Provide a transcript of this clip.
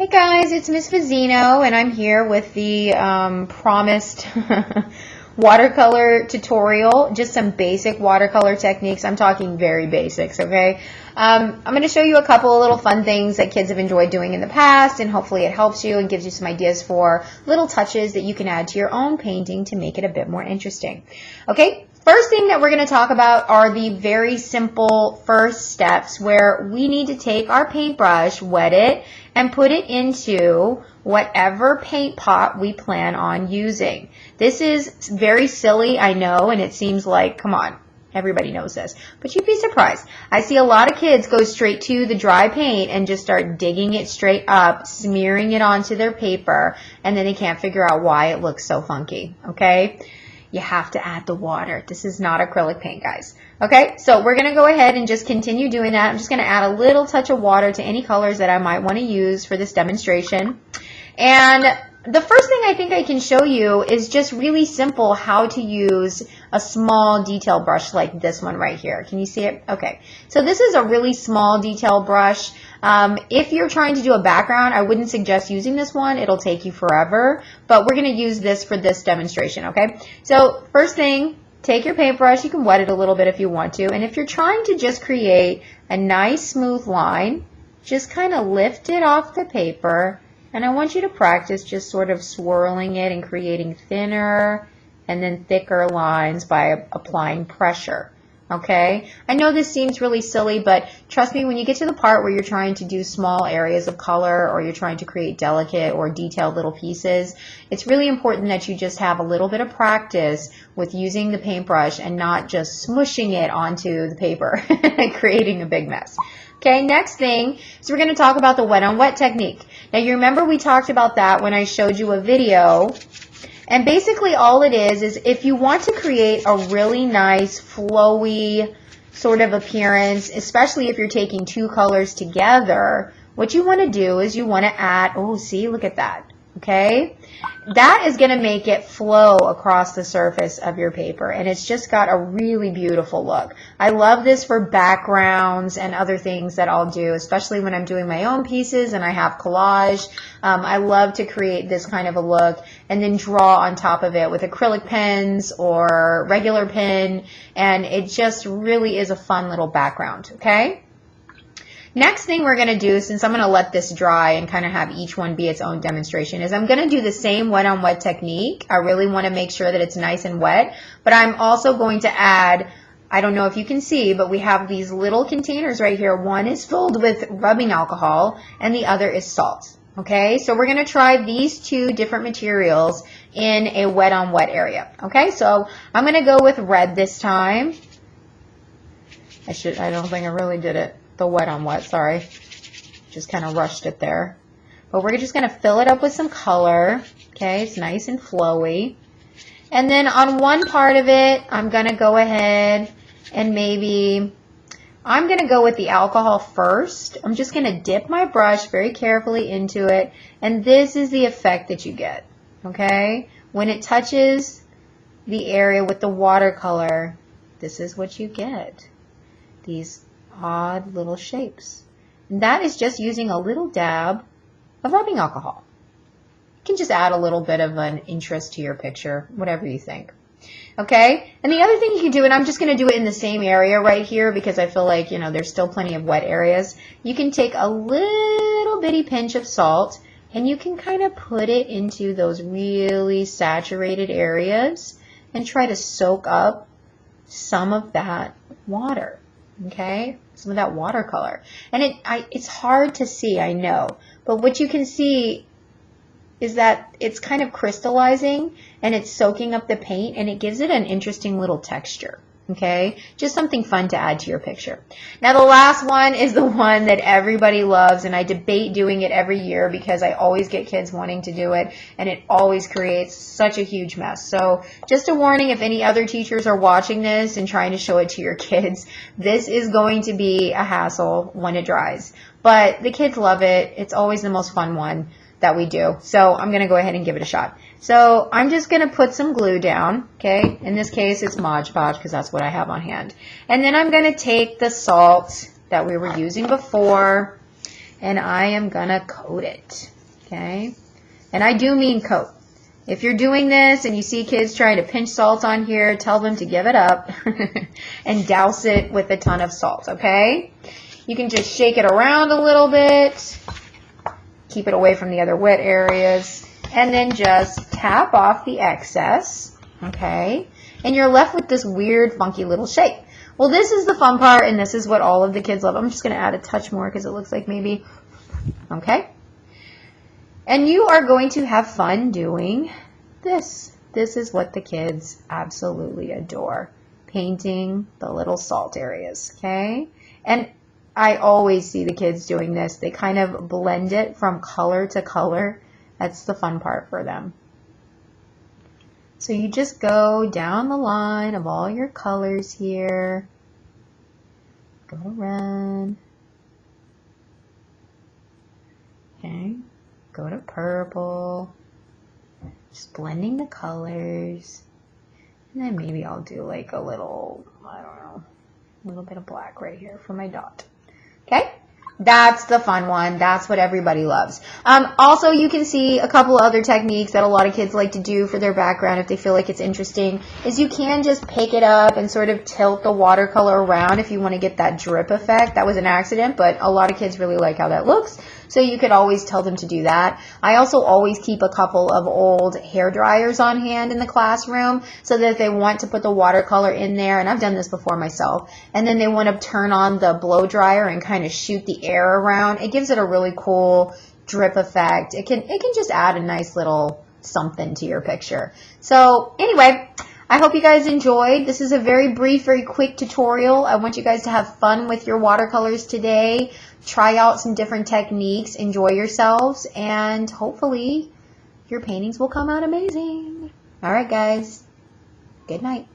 Hey guys, it's Miss Vizzino, and I'm here with the promised watercolor tutorial, just some basic watercolor techniques. I'm talking very basics, okay? I'm going to show you a couple of little fun things that kids have enjoyed doing in the past, and hopefully it helps you and gives you some ideas for little touches that you can add to your own painting to make it a bit more interesting. Okay? First thing that we're going to talk about are the very simple first steps where we need to take our paintbrush, wet it, and put it into whatever paint pot we plan on using. This is very silly, I know, and it seems like, come on, everybody knows this, but you'd be surprised. I see a lot of kids go straight to the dry paint and just start digging it straight up, smearing it onto their paper, and then they can't figure out why it looks so funky, okay? You have to add the water. This is not acrylic paint, guys. Okay, so we're going to go ahead and just continue doing that. I'm just going to add a little touch of water to any colors that I might want to use for this demonstration. And the first thing I think I can show you is just really simple how to use a small detail brush like this one right here. Can you see it? Okay, so this is a really small detail brush. If you're trying to do a background, I wouldn't suggest using this one. It'll take you forever, but we're going to use this for this demonstration, okay? So first thing, take your paintbrush. You can wet it a little bit if you want to, and if you're trying to just create a nice smooth line, just kind of lift it off the paper. And I want you to practice just sort of swirling it and creating thinner and then thicker lines by applying pressure, okay? I know this seems really silly, but trust me, when you get to the part where you're trying to do small areas of color or you're trying to create delicate or detailed little pieces, it's really important that you just have a little bit of practice with using the paintbrush and not just smushing it onto the paper and creating a big mess. Okay, next thing is we're going to talk about the wet on wet technique. Now you remember we talked about that when I showed you a video, and basically all it is if you want to create a really nice flowy sort of appearance, especially if you're taking two colors together, what you want to do is you want to add, oh see, look at that, okay? That is going to make it flow across the surface of your paper, and it's just got a really beautiful look. I love this for backgrounds and other things that I'll do, especially when I'm doing my own pieces and I have collage. I love to create this kind of a look and then draw on top of it with acrylic pens or regular pen, and it just really is a fun little background, okay? Next thing we're going to do, since I'm going to let this dry and kind of have each one be its own demonstration, is I'm going to do the same wet on wet technique. I really want to make sure that it's nice and wet, but I'm also going to add, I don't know if you can see, but we have these little containers right here. One is filled with rubbing alcohol and the other is salt. Okay, so we're going to try these two different materials in a wet on wet area. Okay, so I'm going to go with red this time. I don't think I really did it. The wet on wet, sorry. Just kind of rushed it there. But we're just going to fill it up with some color. Okay, it's nice and flowy. And then on one part of it, I'm going to go ahead and I'm going to go with the alcohol first. I'm just going to dip my brush very carefully into it. And this is the effect that you get. Okay, when it touches the area with the watercolor, this is what you get. These odd little shapes. And that is just using a little dab of rubbing alcohol. You can just add a little bit of an interest to your picture, whatever you think. Okay? And the other thing you can do, and I'm just going to do it in the same area right here because I feel like, you know, there's still plenty of wet areas. You can take a little bitty pinch of salt and you can kind of put it into those really saturated areas and try to soak up some of that water. Okay, some of that watercolor. And it's hard to see, I know, but what you can see is that it's kind of crystallizing and it's soaking up the paint and it gives it an interesting little texture. Okay, just something fun to add to your picture. Now the last one is the one that everybody loves, and I debate doing it every year because I always get kids wanting to do it and it always creates such a huge mess. So just a warning, if any other teachers are watching this and trying to show it to your kids, this is going to be a hassle when it dries. But the kids love it. It's always the most fun one that we do. So I'm going to go ahead and give it a shot. So I'm just going to put some glue down, okay? In this case, it's Mod Podge because that's what I have on hand. And then I'm going to take the salt that we were using before, and I am gonna coat it, okay? And I do mean coat. If you're doing this and you see kids trying to pinch salt on here, tell them to give it up and douse it with a ton of salt, okay? You can just shake it around a little bit, keep it away from the other wet areas, and then just tap off the excess, okay? And you're left with this weird, funky little shape. Well, this is the fun part, and this is what all of the kids love. I'm just going to add a touch more because it looks like maybe, okay? And you are going to have fun doing this. This is what the kids absolutely adore, painting the little salt areas, okay? And I always see the kids doing this. They kind of blend it from color to color. That's the fun part for them. So you just go down the line of all your colors here. Go around. Okay. Go to purple. Just blending the colors. And then maybe I'll do like a little, I don't know, a little bit of black right here for my dot. Okay? That's the fun one. That's what everybody loves. Also, you can see a couple other techniques that a lot of kids like to do for their background if they feel like it's interesting, is you can just pick it up and sort of tilt the watercolor around if you want to get that drip effect. That was an accident, but a lot of kids really like how that looks. So you could always tell them to do that. I also always keep a couple of old hair dryers on hand in the classroom so that if they want to put the watercolor in there, and I've done this before myself, and then they want to turn on the blow dryer and kind of shoot the air around, it gives it a really cool drip effect. It can just add a nice little something to your picture. So anyway, I hope you guys enjoyed. This is a very brief, very quick tutorial. I want you guys to have fun with your watercolors today. Try out some different techniques, enjoy yourselves, and hopefully your paintings will come out amazing. All right, guys. Good night.